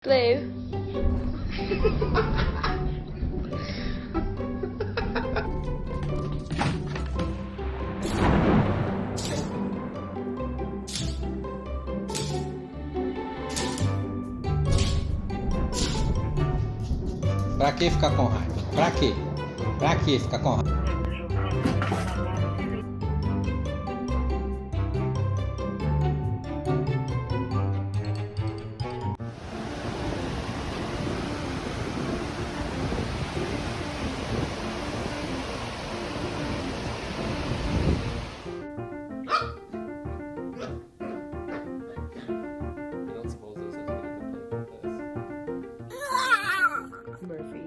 Blue. Pra que ficar com raiva? Pra quê? Pra que ficar com raiva? Murphy.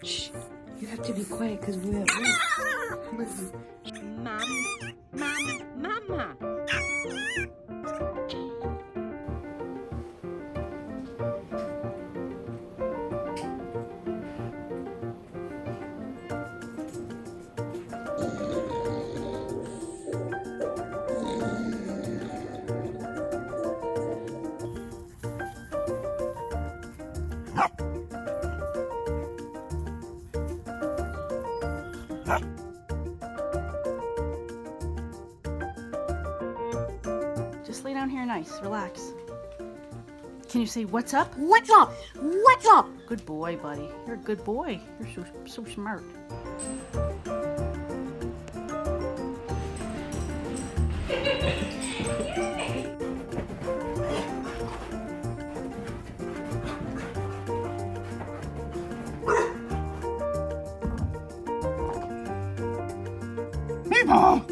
Shh. You have to be quiet because we're at work. Listen. Mama. Just lay down here nice, relax. Can you say, what's up? What's up? What's up? Good boy, buddy. You're a good boy. You're so smart. People!